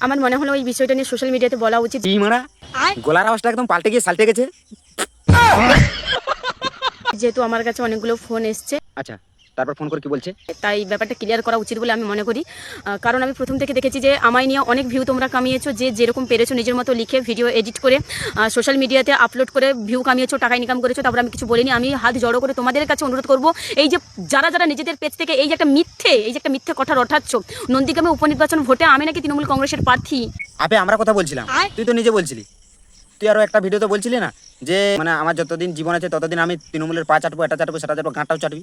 আমার মনে হলো এই বিষয়টা নিয়ে সোশ্যাল মিডিয়াতে বলা উচিত। কি মারা গলার আওয়াজটা একদম পাল্টে গিয়ে সালটে গেছে। যেহেতু আমার কাছে অনেকগুলো ফোন এসছে, আচ্ছা তারপর ফোন করে কি বলছে? তাই ব্যাপারটা ক্লিয়ার করা উচিত বলে আমি মনে করি। কারণ আমি প্রথম থেকে দেখেছি যে আমায় নিয়ে অনেক ভিউ তোমরা কামিয়েছো, যে যেরকম পেরেছো নিজের মতো লিখে ভিডিও এডিট করে সোশ্যাল মিডিয়াতে আপলোড করে ভিউ কামিয়েছো, টাকা ইনকাম করেছো। তারপর আমি কিছু বলিনি। আমি হাত জড়ো করে তোমাদের কাছে অনুরোধ করবো, এই যে যারা যারা নিজেদের পেজ থেকে এই যে একটা মিথ্যে কথা রটাচ্ছ, নন্দীগ্রামে উপনির্বাচন ভোটে আমি নাকি তৃণমূল কংগ্রেসের প্রার্থী। আবে আমরা কথা বলছিলাম, তুই তো নিজে বলছিলি। তুই আরো একটা ভিডিওতে বলছিলি না যে মানে আমার যতদিন জীবন আছে ততদিন আমি তৃণমূলের পা চাটবো, এটা চাটবো, সেটা চাটবো, গাঁটাও চাটবি।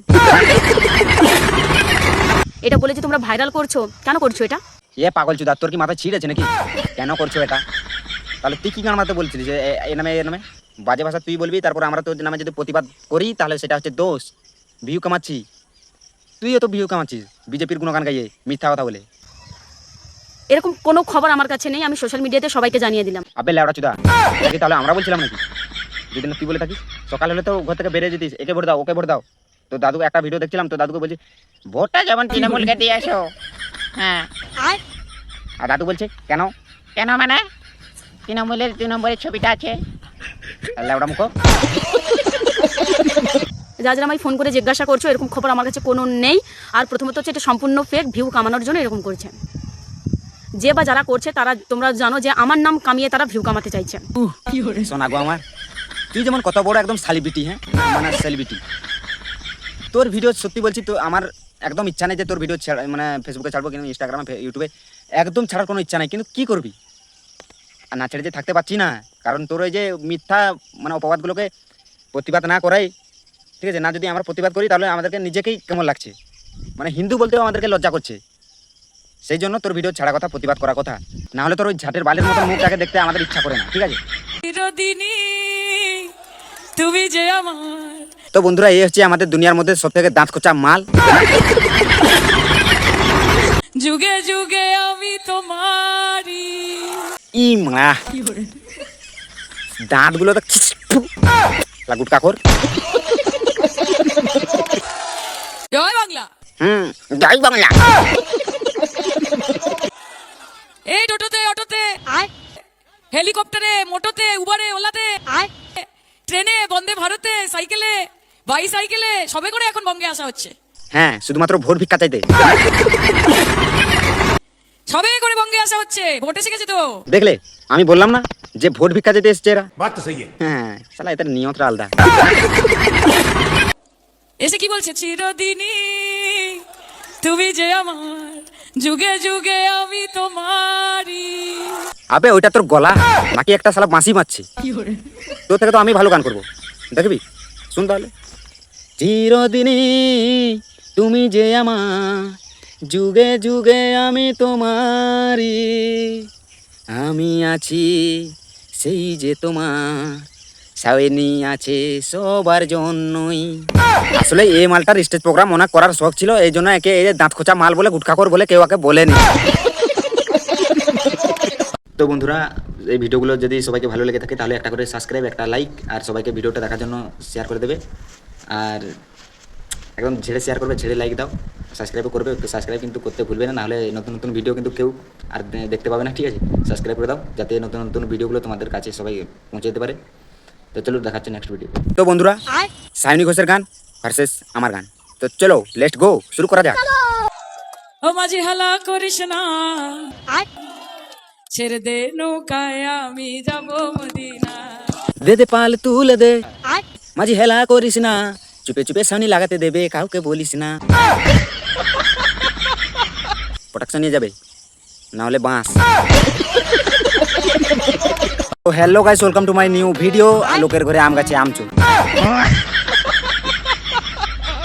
এটা বলে যে তোমরা ভাইরাল করছো, কেন করছো এটা? পাগল চুদা, তোর কি মাথা ছিঁড়েছে নাকি? কেন করছো এটা? তাহলে তুই কি গান মারতে বলছিলি যে এ নামে বাজে ভাষা তুই বলবি, তারপর আমরা তোর নামে যদি প্রতিবাদ করি তাহলে সেটা হচ্ছে দোষ। ভিউ কামাচ্ছি, তুইও তো ভিউ কামাচ্ছিস বিজেপির গুণগান গাইয়ে মিথ্যা কথা বলে। এরকম কোনো খবর আমার কাছে নেই, আমি সোশ্যাল মিডিয়াতে সবাইকে জানিয়ে দিলাম। আবে লেওড়া চুদা, তাহলে আমরা বলছিলাম নাকি? যদি না তুই বলে থাকিস, সকাল হলে তো ঘর থেকে বেরিয়ে যেতিস, একে ভোট দাও ওকে ভোট দাও। তো দাদু একটা ভিডিও দেখছিলাম, তো দাদুকে বলছি ভোটটা যেমন তৃণমূলকে দিয়ে আসো। হ্যাঁ, আর দাদু বলছে কেন কেন মানে তৃণমূলের 2 নম্বরের ছবিটা আছে। লেওড়া মুখো। যারা আমায় ফোন করে জিজ্ঞাসা করছো, এরকম খবর আমার কাছে কোনো নেই। আর প্রথমত হচ্ছে এটা সম্পূর্ণ ফেক, ভিউ কামানোর জন্য এরকম করছে। যে বা যারা করছে তারা তোমরা জানো যে আমার নাম কামিয়ে তারা ভিউ কামাতে চাইছে। শোনা গো আমার, তুই যেমন কত বড় একদম সেলিব্রিটি, হ্যাঁ মানে সেলিব্রিটি, তোর ভিডিও সত্যি বলছি তো আমার একদম ইচ্ছা নেই যে তোর ভিডিও মানে ফেসবুকে ছাড়বো, কিন্তু ইনস্টাগ্রামে ইউটিউবে একদম ছাড়ার কোনো ইচ্ছা নাই। কিন্তু কি করবি, আর না ছেড়ে যে থাকতে পারছি না, কারণ তোর ওই যে মিথ্যা মানে অপবাদগুলোকে প্রতিবাদ না করাই ঠিক আছে। না যদি আমরা প্রতিবাদ করি তাহলে আমাদেরকে নিজেকেই কেমন লাগছে, মানে হিন্দু বলতেও আমাদেরকে লজ্জা করছে। সেই জন্য তোর ভিডিও ছাড়া কথা, প্রতিবাদ করা কথা, না হলে তোর ওই ঝাটের বালের মতো মুখটাকে দেখতে আমাদের ইচ্ছা করে না, ঠিক আছে? তুমি যে আমার। তো বন্ধুরা, এই হচ্ছে আমাদের দুনিয়ার মধ্যে সবথেকে দাঁত খোঁচা মাল। যুগে যুগে আমি তোমারই। ই মা দাঁতগুলো তো গুটকা কর। জয় বাংলা। জয় বাংলা। এই টোটোতে, অটোতে, হেলিকপ্টারে, মোটোতে, উবারে, ওলাতে, ট্রেনে, বন্দে ভারতে, সাইকেলে, বাইসাইকেলে, সবে করে এখন বঙ্গে আসা হচ্ছে। হ্যাঁ, শুধুমাত্র ভোট ভিক্ষা চাইতে সবে করে বঙ্গে আসা হচ্ছে। ভোট এসে গেছে তো। দেখলে আমি বললাম না যে ভোট ভিক্ষা যেতে এসছে এরা। বাত তো সহি হ্যাঁ, শালা এদের নিয়তটা আলাদা। এসে কি বলছে, চিরদিনই তুমি যে আমার, যুগে যুগে আমি তোমারই। আবে ওইটা তোর গলা নাকি একটা শালা বাঁশি মারছে? তোর থেকে তো আমি ভালো গান করবো, দেখবি শুন তাহলে। চিরদিনই তুমি যে আমার, যুগে যুগে আমি তোমারই, আমি আছি সেই যে তোমার, সাওয়েনি আছে সবার জন্যই। আসলে এই মালটার স্টেজ প্রোগ্রাম অনেক করার শখ ছিল, এই জন্য একে এই দাঁত খোঁচা মাল বলে, গুটখাকর বলে কেউ একে বলেনি। তো বন্ধুরা, এই ভিডিওগুলো যদি সবাইকে ভালো লেগে থাকে তাহলে একটা করে সাবস্ক্রাইব, একটা লাইক, আর সবাইকে ভিডিওটা দেখার জন্য শেয়ার করে দেবে। আর একদম ঝেড়ে শেয়ার করবে, ঝেড়ে লাইক দাও, সাবস্ক্রাইবও করবে। তো সাবস্ক্রাইব কিন্তু করতে ভুলবে না, নাহলে নতুন নতুন ভিডিও কিন্তু কেউ আর দেখতে পাবে না, ঠিক আছে? সাবস্ক্রাইব করে দাও যাতে নতুন নতুন ভিডিওগুলো তোমাদের কাছে সবাই পৌঁছে যেতে পারে। তো চলো দেখাচ্ছে নেক্সট ভিডিও। তো বন্ধুরা, সায়নী ঘোষের গান ভার্সেস আমার গান, তো চলো লেটস গো, শুরু করা যাক। ও মাঝি হালা করিস না, ছেড়ে দে নৌকায় আমি যাব মদিনা। দে দে পাল তুলে দে, মাঝি হেলা করিস না, চুপে চুপে সানি লাগাতে দেবে, কাউকে বলিস না। প্রোটেকশন নিয়ে যাবে, না হলে বাঁশ। তো hello guys, welcome to my new video. লোকের ঘরে আম গাছে আমচু,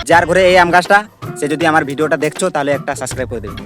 যার ঘরে এই আম গাছটা, সে যদি আমার ভিডিওটা দেখছো তাহলে একটা সাবস্ক্রাইব করে দেবে।